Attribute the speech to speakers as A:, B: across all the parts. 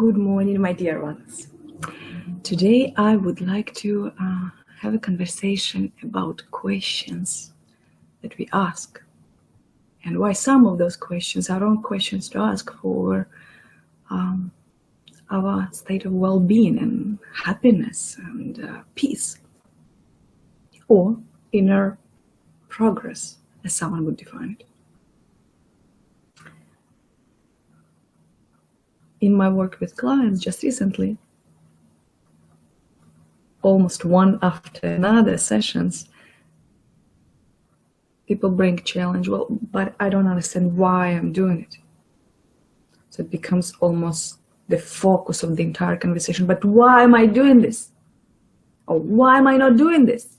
A: Good morning, my dear ones. Today I would like to have a conversation about questions that we ask and why some of those questions are wrong questions to ask for our state of well-being and happiness and peace, or inner progress, as someone would define it. In my work with clients just recently, almost one after another sessions, people bring challenge, well, but I don't understand why I'm doing it. So it becomes almost the focus of the entire conversation. But why am I doing this? Or why am I not doing this?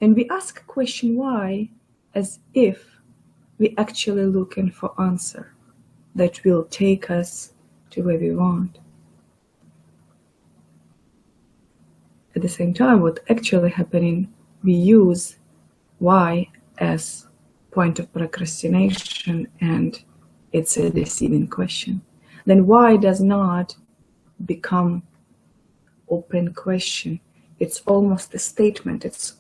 A: And we ask a question why as if we're actually looking for answer that will take us to where we want. At the same time, what's actually happening, we use why as point of procrastination, and it's a deceiving question. Then why does not become open question? It's almost a statement. It's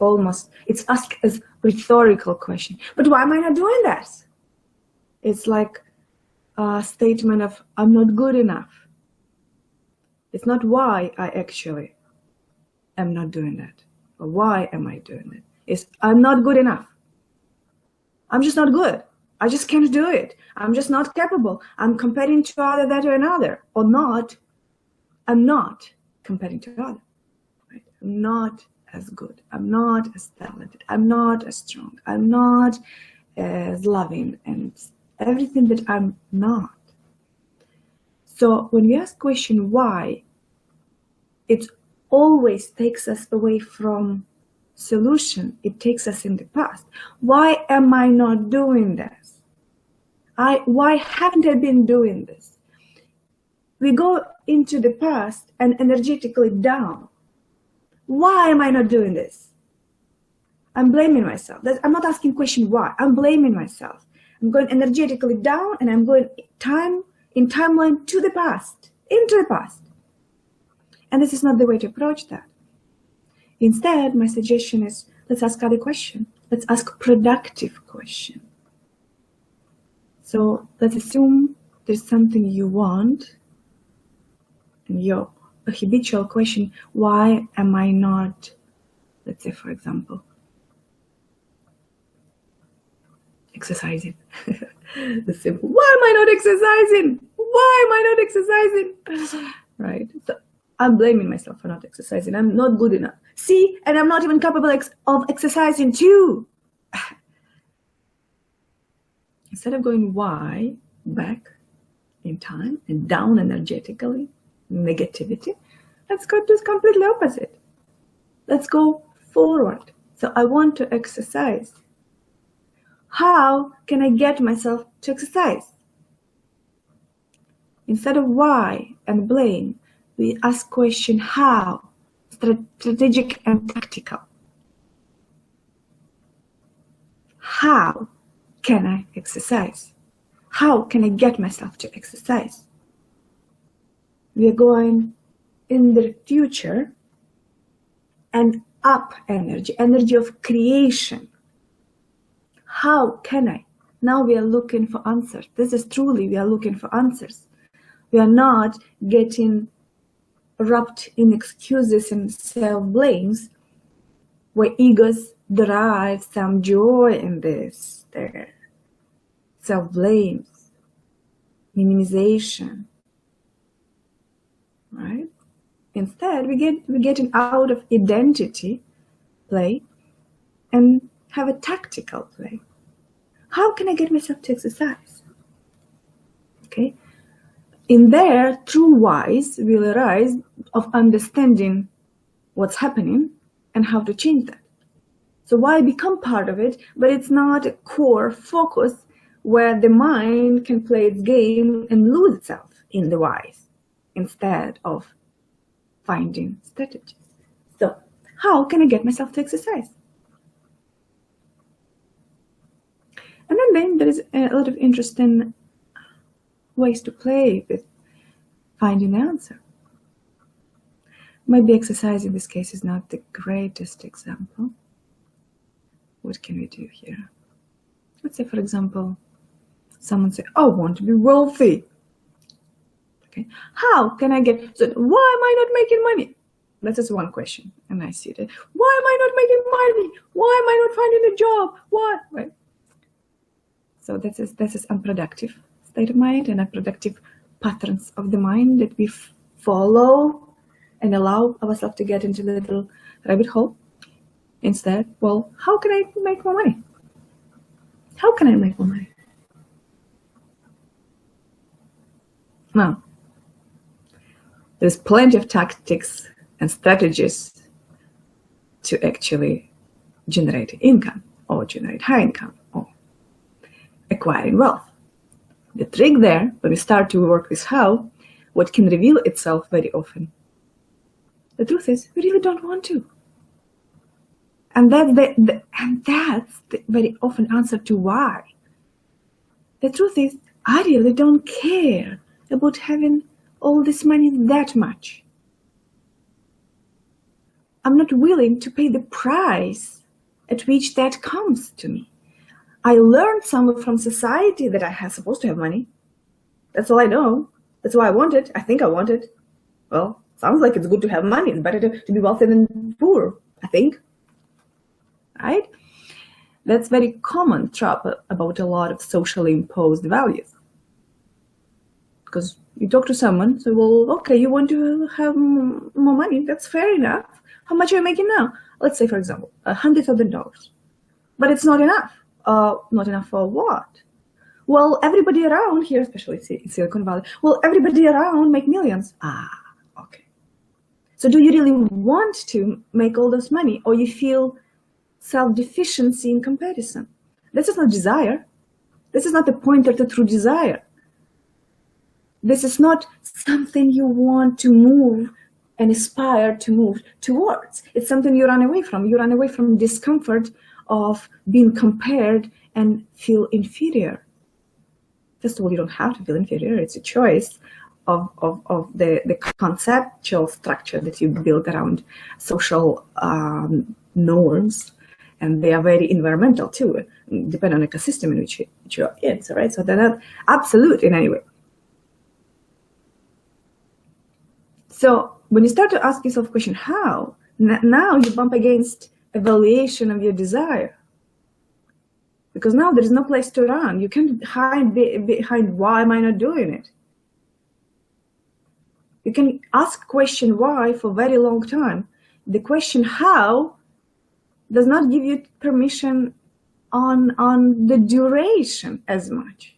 A: asked as rhetorical question. But why am I not doing that? It's like a statement of I'm not good enough. It's not why I actually am not doing that. Or why am I doing it? It's I'm not good enough. I'm just not good. I just can't do it. I'm just not capable. I'm comparing to other that or another. Or not. I'm not comparing to other. Right? I'm not as good. I'm not as talented. I'm not as strong. I'm not as loving and everything that I'm not. So when we ask question why, it always takes us away from solution. It takes us in the past. Why am I not doing this? Why haven't I been doing this? We go into the past and energetically down. Why am I not doing this? I'm blaming myself. I'm not asking question why. I'm blaming myself. I'm going energetically down and I'm going in timeline to the past, into the past. And this is not the way to approach that. Instead, my suggestion is let's ask other question. Let's ask productive question. So let's assume there's something you want and your habitual question, why am I not, let's say for example, exercising. The simple, why am I not exercising? Why am I not exercising? Right? So I'm blaming myself for not exercising. I'm not good enough. See, and I'm not even capable of exercising too. Instead of going why back in time and down energetically, negativity, let's go to the completely opposite. Let's go forward. So I want to exercise. How can I get myself to exercise? Instead of why and blame, we ask question how, strategic and tactical. How can I exercise? How can I get myself to exercise? We are going in the future and up energy of creation. How can I? Now we are looking for answers. This is truly, we are looking for answers. We are not getting wrapped in excuses and self-blames where egos derive some joy in this. There, self-blames, minimization, right? Instead, we're getting out of identity play and have a tactical play. How can I get myself to exercise? Okay. In there, true whys will arise of understanding what's happening and how to change that. So why become part of it, but it's not a core focus where the mind can play its game and lose itself in the whys instead of finding strategies. So how can I get myself to exercise? And then there is a lot of interesting ways to play with finding the answer. Maybe exercise in this case is not the greatest example. What can we do here? Let's say, for example, someone say, I want to be wealthy. Okay, how can I get, so why am I not making money? That is one question. And I see that, why am I not making money? Why am I not finding a job? Why? Right? So that is unproductive state of mind and unproductive patterns of the mind that we follow and allow ourselves to get into the little rabbit hole. Instead, well, how can I make more money? How can I make more money? Now, there's plenty of tactics and strategies to actually generate income or generate high income or acquiring wealth. The trick there, when we start to work with how, what can reveal itself very often. The truth is, we really don't want to. And that's the very often answer to why. The truth is, I really don't care about having all this money that much. I'm not willing to pay the price at which that comes to me. I learned somewhere from society that I was supposed to have money. That's all I know. That's why I want it. I think I want it. Well, sounds like it's good to have money. It's better to be wealthy than poor, I think. Right? That's very common trap about a lot of socially imposed values. Because you talk to someone, say, well, okay, you want to have more money. That's fair enough. How much are you making now? Let's say, for example, $100,000. But it's not enough. Not enough for what? Well, everybody around here, especially in Silicon Valley, well, everybody around make millions. Okay. So do you really want to make all this money, or you feel self-deficiency in comparison? This is not desire. This is not the pointer to true desire. This is not something you want to move and aspire to move towards. It's something you run away from. You run away from discomfort of being compared and feel inferior. First of all, you don't have to feel inferior. It's a choice of the conceptual structure that you build around social norms. And they are very environmental too, depending on the ecosystem in which you're in. So, right? So they're not absolute in any way. So when you start to ask yourself the question, how? Now you bump against evaluation of your desire. Because now there is no place to run. You can't hide behind why am I not doing it? You can ask question why for a very long time. The question how does not give you permission on the duration as much.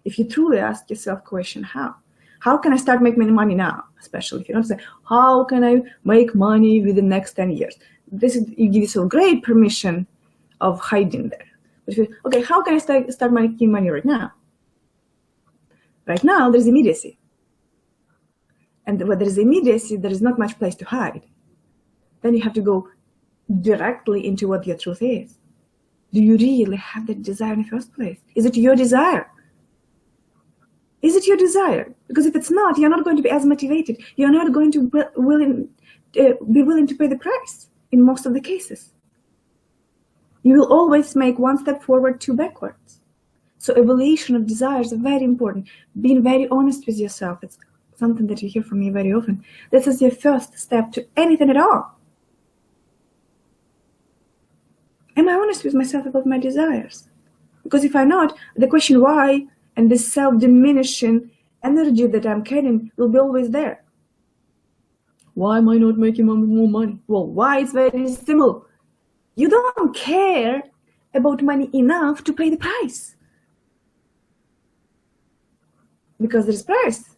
A: If you truly ask yourself question how can I start making money now? Especially if you don't say, how can I make money within the next 10 years? You give yourself great permission of hiding there. But if okay, how can I start making money right now? Right now, there's immediacy. And where there's immediacy, there is not much place to hide. Then you have to go directly into what your truth is. Do you really have that desire in the first place? Is it your desire? Is it your desire? Because if it's not, you're not going to be as motivated. You're not going to be willing to pay the price in most of the cases. You will always make one step forward, two backwards. So evaluation of desires is very important. Being very honest with yourself. It's something that you hear from me very often. This is your first step to anything at all. Am I honest with myself about my desires? Because if I'm not, the question why and this self-diminishing energy that I'm carrying will be always there. Why am I not making more money? Well, why? It's very simple. You don't care about money enough to pay the price. Because there's price.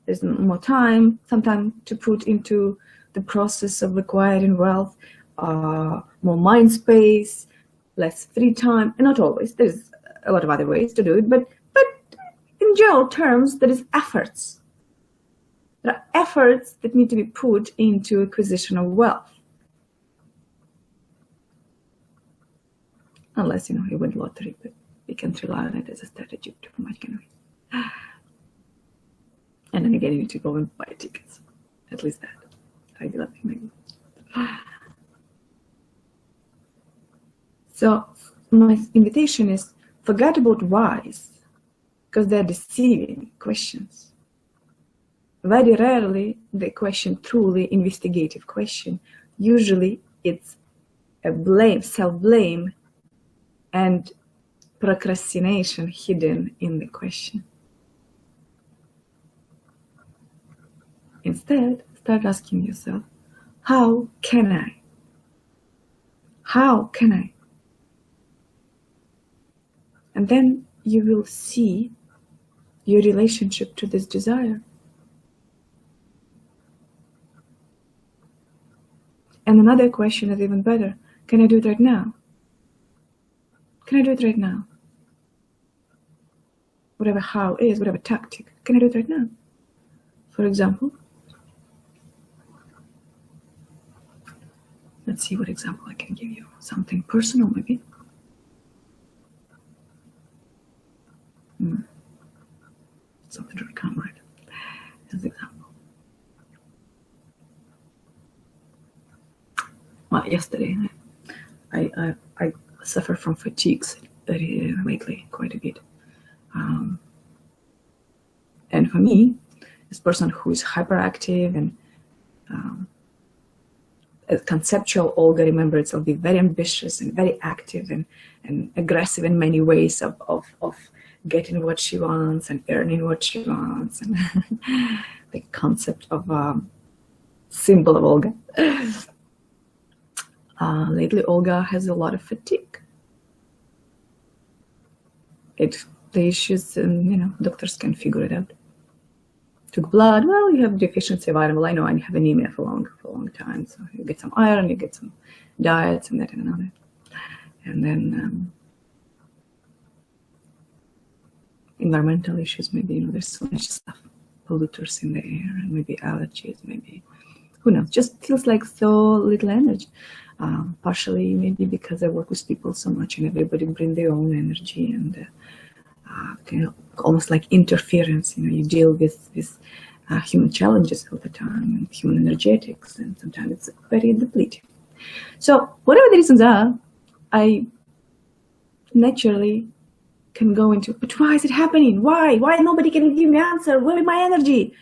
A: There's more time, sometimes to put into the process of acquiring wealth, more mind space, less free time, and not always. There's a lot of other ways to do it, but in general terms, there is efforts. There are efforts that need to be put into acquisition of wealth. Unless, you win lottery, but we can't rely on it as a strategy too much, can we? And then again, you need to go and buy tickets. At least that. Regular thing, maybe. So my invitation is, forget about whys, because they're deceiving questions. Very rarely the question, truly investigative question. Usually it's a blame, self-blame, and procrastination hidden in the question. Instead, start asking yourself, how can I? How can I? And then you will see your relationship to this desire. And another question is even better. Can I do it right now? Can I do it right now? Whatever how is, whatever tactic, can I do it right now? For example, let's see what example I can give you. Something personal, maybe. Something to come right as an example. Well, yesterday I suffer from fatigues very lately, quite a bit. And for me, this person who is hyperactive and conceptual Olga, remember, it's will be very ambitious and very active and aggressive in many ways of getting what she wants and earning what she wants, and the concept of symbol of Olga. Lately, Olga has a lot of fatigue. The issues, doctors can figure it out. Took blood. Well, you have deficiency of iron. Well, I know I have anemia for a long time. So you get some iron, you get some diets, and that and another. And then environmental issues. Maybe there's so much stuff, polluters in the air, and maybe allergies. Maybe who knows? Just feels like so little energy. Partially maybe because I work with people so much, and everybody bring their own energy and. Almost like interference. You deal with human challenges all the time, and human energetics, and sometimes it's very depleting. So whatever the reasons are, I naturally can go into, but why is it happening? Why nobody can give me an answer? Where is my energy?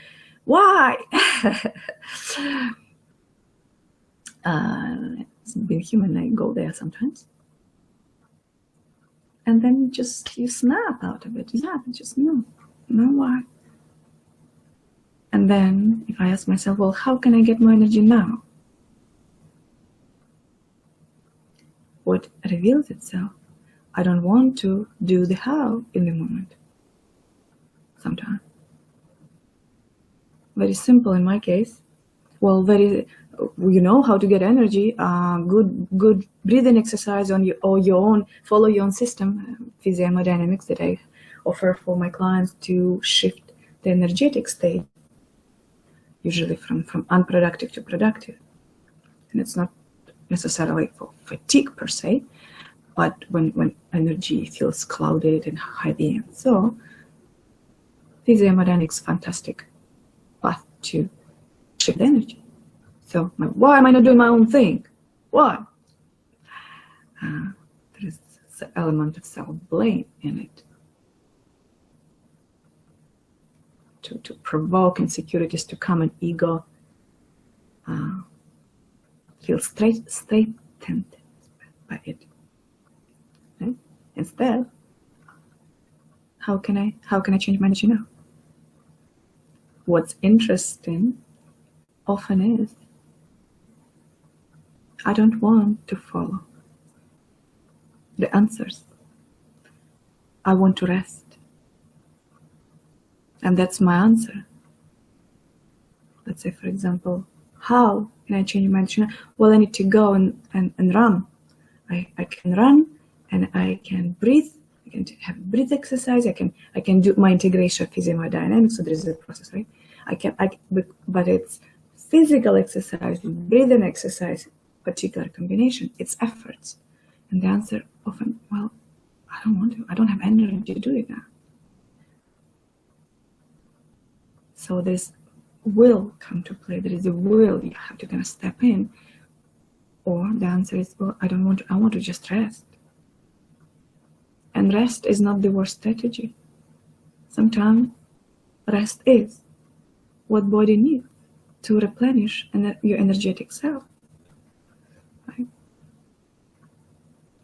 A: Why? It's being human, I go there sometimes. And then you snap out of it. Yeah, just no why. And then if I ask myself, well, how can I get more energy now? What reveals itself? I don't want to do the how in the moment. Sometimes. Very simple in my case. Well, how to get energy. Good breathing exercise on your own. Follow your own system, physiomodynamics that I offer for my clients to shift the energetic state, usually from unproductive to productive. And it's not necessarily for fatigue per se, but when energy feels clouded and heavy, and so physiomodynamics, fantastic path to shift energy. So why am I not doing my own thing? Why? There is an element of self-blame in it. To provoke insecurities to come, and ego feels straightened by it. Right? Instead, how can I change my energy now? What's interesting often is I don't want to follow the answers. I want to rest. And that's my answer. Let's say, for example, how can I change my energy? Well, I need to go and run. I can run, and I can breathe. I can have a breath exercise. I can do my integration of physiomodynamics. So there is a process, right? But it's physical exercise, breathing exercise, particular combination. It's efforts. And the answer often, well, I don't want to. I don't have energy to do it now. So this will come to play. There is a will. You have to kind of step in. Or the answer is, well, I don't want to. I want to just rest. And rest is not the worst strategy. Sometimes rest is what body needs to replenish your energetic self. Right?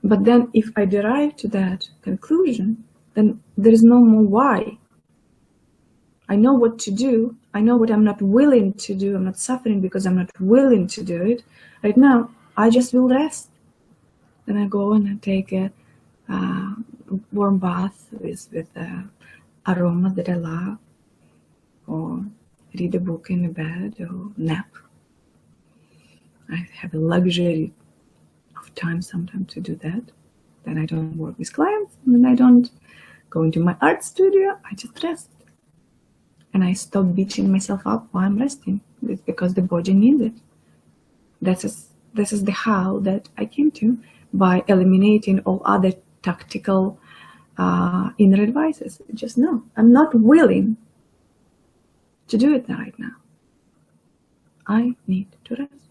A: But then if I derive to that conclusion, then there is no more why. I know what to do. I know what I'm not willing to do. I'm not suffering because I'm not willing to do it. Right now, I just will rest. Then I go and I take a warm bath with aroma that I love, or read a book in the bed, or nap. I have a luxury of time sometimes to do that. Then I don't work with clients, and then I don't go into my art studio. I just rest. And I stop beating myself up while I'm resting. It's because the body needs it. This is the how that I came to, by eliminating all other tactical inner advices. Just no, I'm not willing to do it right now. I need to rest.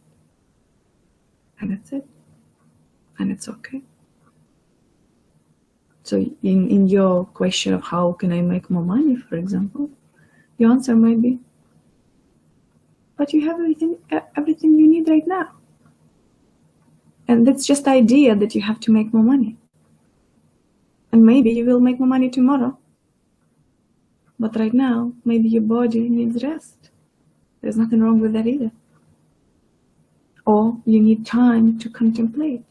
A: And that's it. And it's okay. So in your question of how can I make more money, for example, your answer might be, but you have everything you need right now. And that's just the idea that you have to make more money. And maybe you will make more money tomorrow. But right now, maybe your body needs rest. There's nothing wrong with that either. Or you need time to contemplate.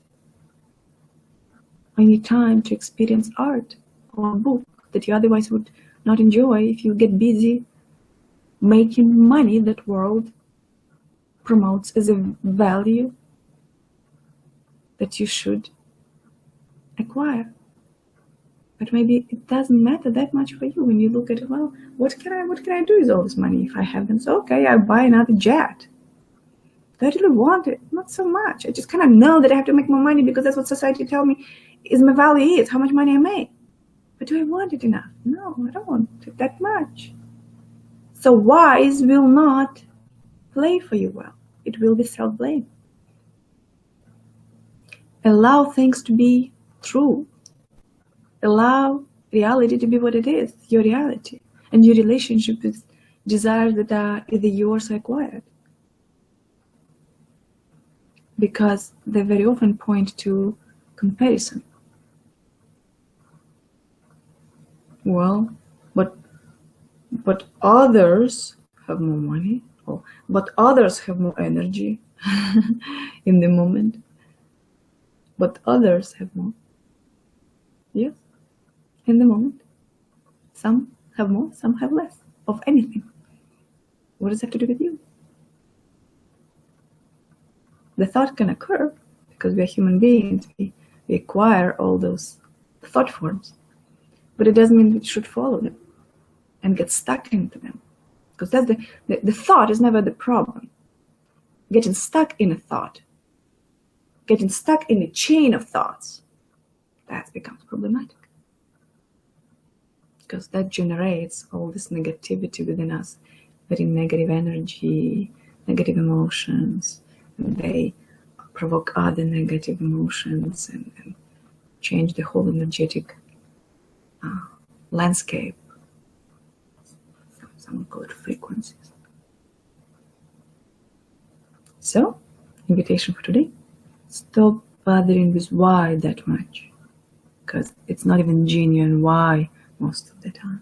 A: Or you need time to experience art or a book that you otherwise would not enjoy if you get busy making money that world promotes as a value that you should acquire. But maybe it doesn't matter that much for you when you look at it, well, what can I do with all this money if I have them? So okay, I buy another jet. Do I really want it? Not so much. I just kind of know that I have to make more money because that's what society tells me is my value is, how much money I make. But do I want it enough? No, I don't want it that much. So whys will not play for you well. It will be self-blame. Allow things to be true. Allow reality to be what it is, your reality. And your relationship with desires that are either yours or acquired. Because they very often point to comparison. Well, but others have more money, but others have more energy in the moment. But others have more. Yes, in the moment. Some have more, some have less of anything. What does that have to do with you? The thought can occur because we are human beings. We acquire all those thought forms. But it doesn't mean we should follow them and get stuck into them. Because that's the thought is never the problem. Getting stuck in a thought, getting stuck in a chain of thoughts, that becomes problematic. Because that generates all this negativity within us, very negative energy, negative emotions, and they provoke other negative emotions and change the whole energetic landscape. Some call it frequencies. So, invitation for today, stop bothering with why that much, because it's not even genuine why most of the time.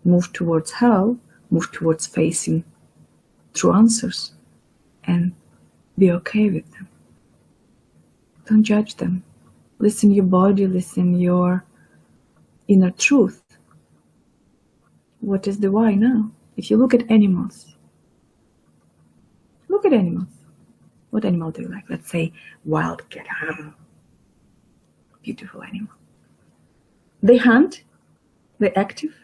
A: Move towards how, move towards facing true answers and be okay with them. Don't judge them. Listen your body, listen your inner truth. What is the why now? If you look at animals, look at animals. What animal do you like? Let's say wild cat. Beautiful animal. They hunt, they're active,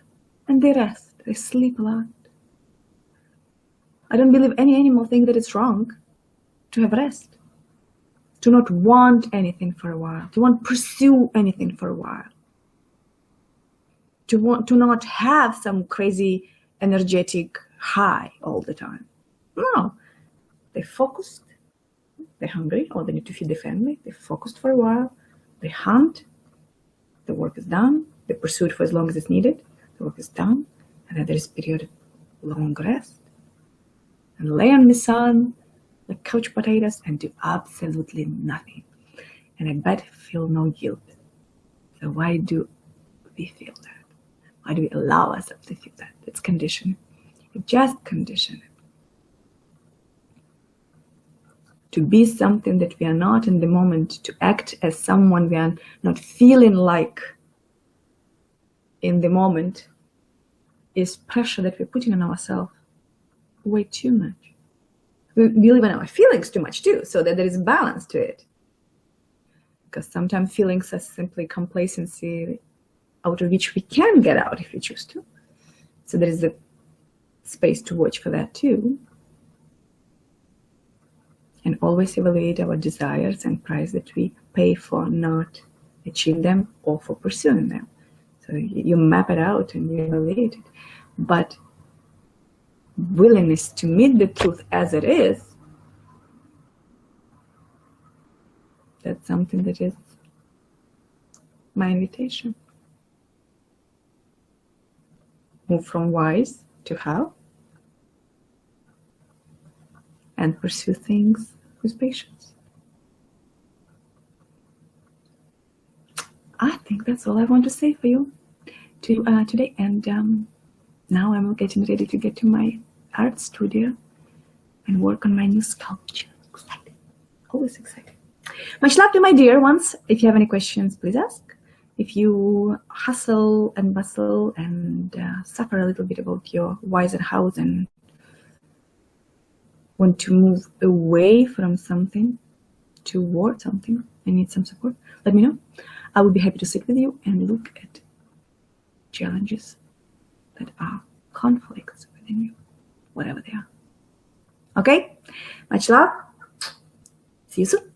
A: and they rest. They sleep a lot. I don't believe any animal thinks that it's wrong to have rest, to not want anything for a while, to want to pursue anything for a while, to not have some crazy energetic high all the time. No, they focused, they're hungry, or they need to feed the family. They focused for a while, they hunt, the work is done, they pursue it for as long as it's needed, the work is done, and then there is a period of long rest. And lay on the sun like couch potatoes and do absolutely nothing. And I bet feel no guilt. So why do we feel that? Why do we allow ourselves to feel that? It's conditioning. It's just conditioning. To be something that we are not in the moment, to act as someone we are not feeling like in the moment, is pressure that we're putting on ourselves way too much. We live in our feelings too much too, so that there is balance to it. Because sometimes feelings are simply complacency out of which we can get out if we choose to. So there is a space to watch for that too. And always evaluate our desires and price that we pay for not achieving them or for pursuing them. So you map it out and you evaluate it. But willingness to meet the truth as it is, that's something that is my invitation. Move from whys to how, and pursue things with patience. I think that's all I want to say for you today. And now I'm getting ready to get to my art studio and work on my new sculpture. Excited. Always excited. Much love to my dear ones. If you have any questions, please ask. If you hustle and bustle and suffer a little bit about your whys and hows and want to move away from something toward something and need some support, let me know. I will be happy to sit with you and look at challenges that are conflicts within you, whatever they are. Okay? Much love. See you soon.